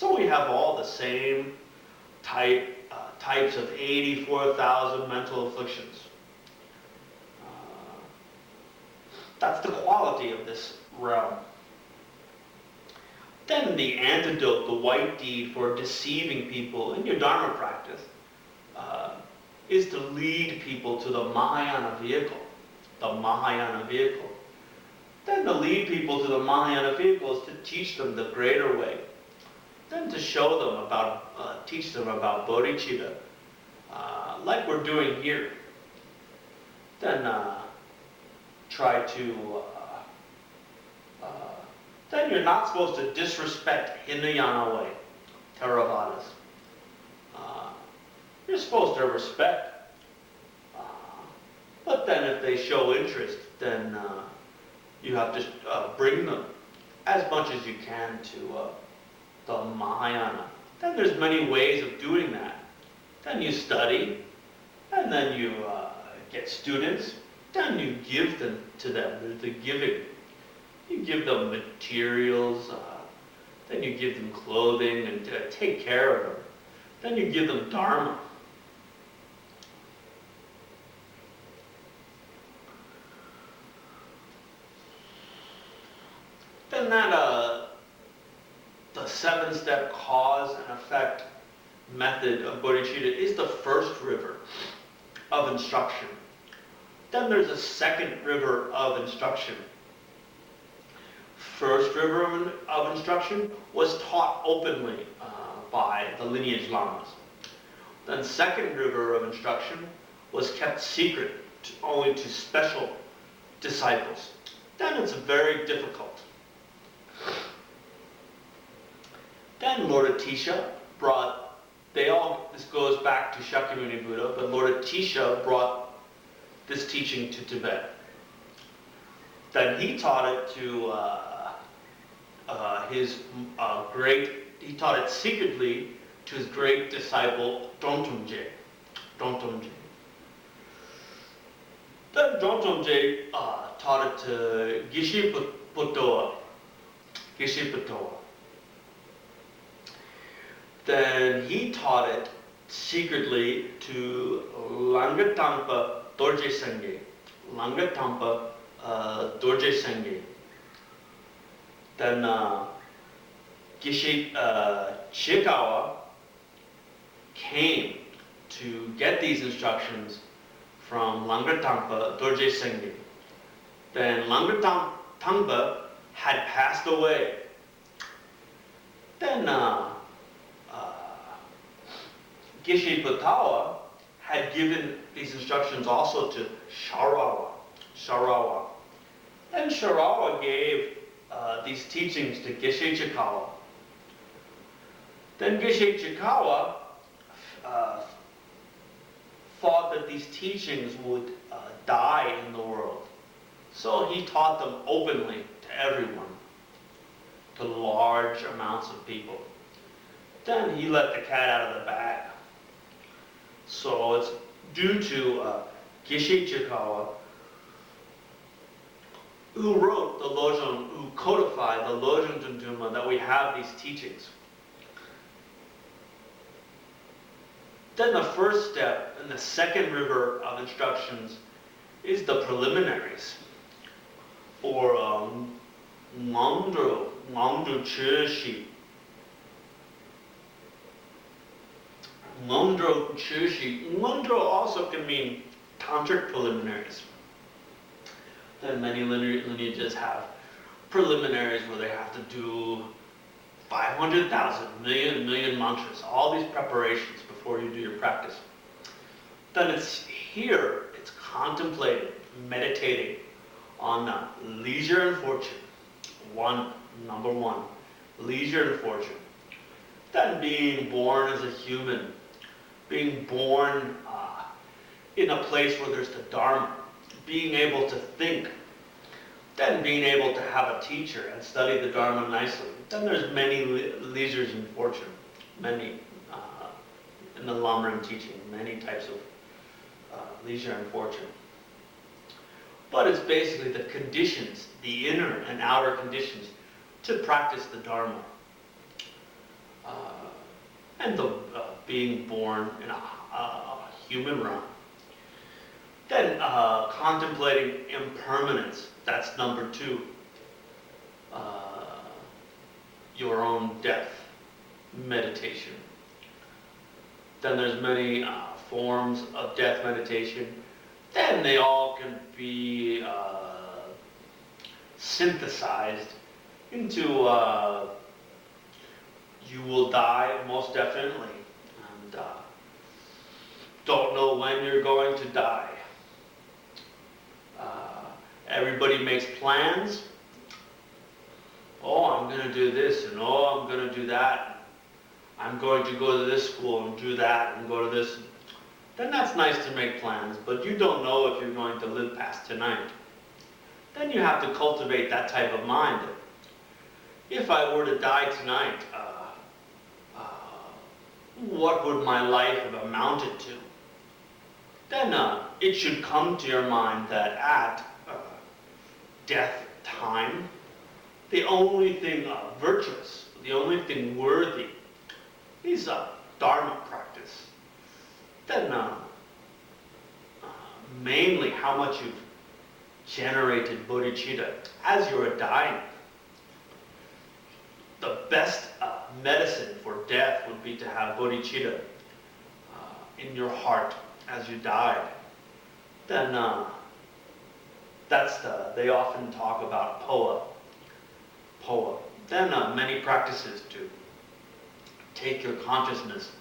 So we have all the same types of 84,000 mental afflictions. That's the quality of this realm. Then the antidote, the white deed for deceiving people in your Dharma practice, is to lead people to the Mahayana vehicle. The Mahayana vehicle. Then to lead people to the Mahayana vehicle is to teach them the greater way. Then to show them about, teach them about Bodhichitta, like we're doing here. Then try to, then you're not supposed to disrespect Hinayana way, Theravadas. You're supposed to respect. But then if they show interest, then you have to bring them as much as you can to the Mahayana. Then there's many ways of doing that. Then you study, and then you get students, then you give them to them. There's the giving. You give them materials, then you give them clothing and take care of them. Then you give them Dharma. Then that, the 7-step cause and effect method of Bodhicitta is the first river of instruction. Then there's a second river of instruction. First river of instruction was taught openly by the lineage lamas. Then second river of instruction was kept secret only to special disciples. Then it's very difficult. Then Lord Atisha brought, this goes back to Shakyamuni Buddha, but Lord Atisha brought this teaching to Tibet. Then he taught it to he taught it secretly to his great disciple Dontumje. Then Dontumje taught it to Geshe Putoa. Then he taught it secretly to Langatampa Dorje Sangye. Then Geshe Chekawa came to get these instructions from Langatampa Dorje Sangye. Then Langatampa had passed away. Then Geshe Putawa had given these instructions also to Sharawa. Then Sharawa gave these teachings to Geshe Chekawa. Then Geshe Chekawa thought that these teachings would die in the world. So he taught them openly to everyone, to large amounts of people. Then he let the cat out of the bag. So it's due to Geshe Chekawa, who wrote the Lojong, who codified the Lojong Dunma, that we have these teachings. Then the first step in the second river of instructions is the preliminaries, or Ngondro Chishi. Ngondro Chishi. Ngondro also can mean tantric preliminaries. Then many lineages have preliminaries where they have to do 500,000, million mantras, all these preparations before you do your practice. Then it's here, it's contemplating, meditating on leisure and fortune. Number one, leisure and fortune. Then being born as a human, being born in a place where there's the Dharma, being able to think, then being able to have a teacher and study the Dharma nicely. Then there's many leisures and fortune, many in the Lamrim teaching, many types of leisure and fortune. But it's basically the conditions, the inner and outer conditions to practice the Dharma. and the being born in a human realm. Then contemplating impermanence, that's number 2. Your own death meditation. Then there's many forms of death meditation. Then they all can be synthesized into you will die most definitely, and don't know when you're going to die. Everybody makes plans. Oh, I'm going to do this, and oh, I'm going to do that. I'm going to go to this school and do that and go to this. Then that's nice to make plans, but you don't know if you're going to live past tonight. Then you have to cultivate that type of mind. If I were to die tonight, what would my life have amounted to? Then it should come to your mind that at death time, the only thing virtuous, the only thing worthy is Dharma practice. Then mainly how much you've generated Bodhichitta as you are dying. The best medicine for death would be to have Bodhichitta in your heart as you died. Then they often talk about Poa. Then many practices to take your consciousness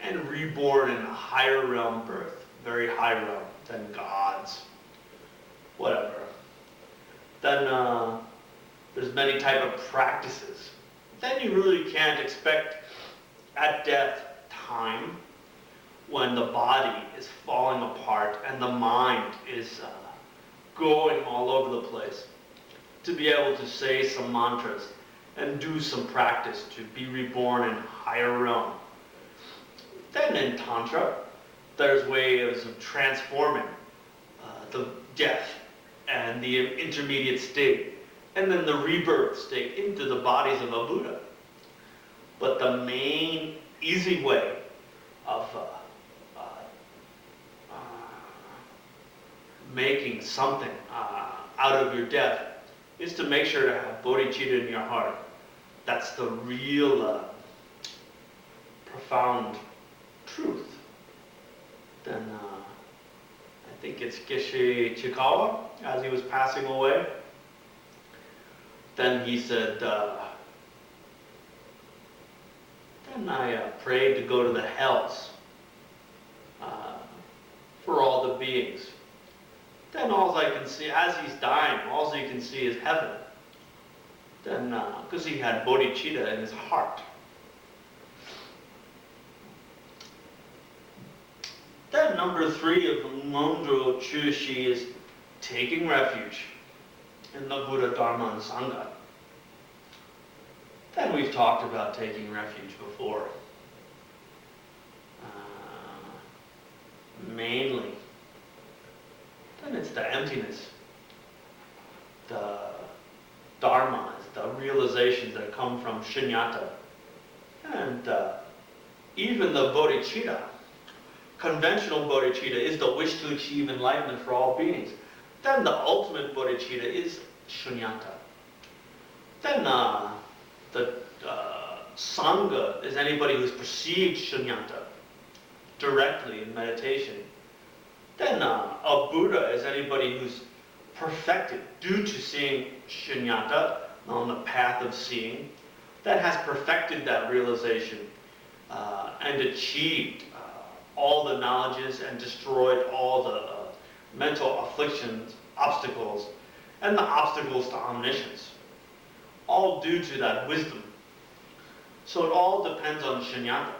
and reborn in a higher realm birth, very high realm than gods, whatever. Then there's many type of practices. Then you really can't expect at death time, when the body is falling apart and the mind is going all over the place, to be able to say some mantras and do some practice to be reborn in higher realm. Then in Tantra, there's ways of transforming the death and the intermediate state, and then the rebirth state into the bodies of a Buddha. But the main easy way of making something out of your death is to make sure to have bodhicitta in your heart. That's the real profound truth. Then I think it's Geshe Chekawa, as he was passing away, then he said, then I prayed to go to the hells for all the beings. Then all I can see, as he's dying, all he can see is heaven. Then, because he had bodhicitta in his heart. Then number 3 of Mondro Chushi is taking refuge in the Buddha, Dharma, and Sangha. Then we've talked about taking refuge before. Mainly. Then it's the emptiness, the dharmas, the realizations that come from shunyata. And even the bodhicitta, conventional bodhicitta, is the wish to achieve enlightenment for all beings. Then the ultimate bodhicitta is shunyata. Then the sangha is anybody who's perceived shunyata directly in meditation. Then a Buddha is anybody who's perfected due to seeing shunyata on the path of seeing, that has perfected that realization and achieved all the knowledges and destroyed all the mental afflictions, obstacles, and the obstacles to omniscience, all due to that wisdom. So it all depends on shunyata.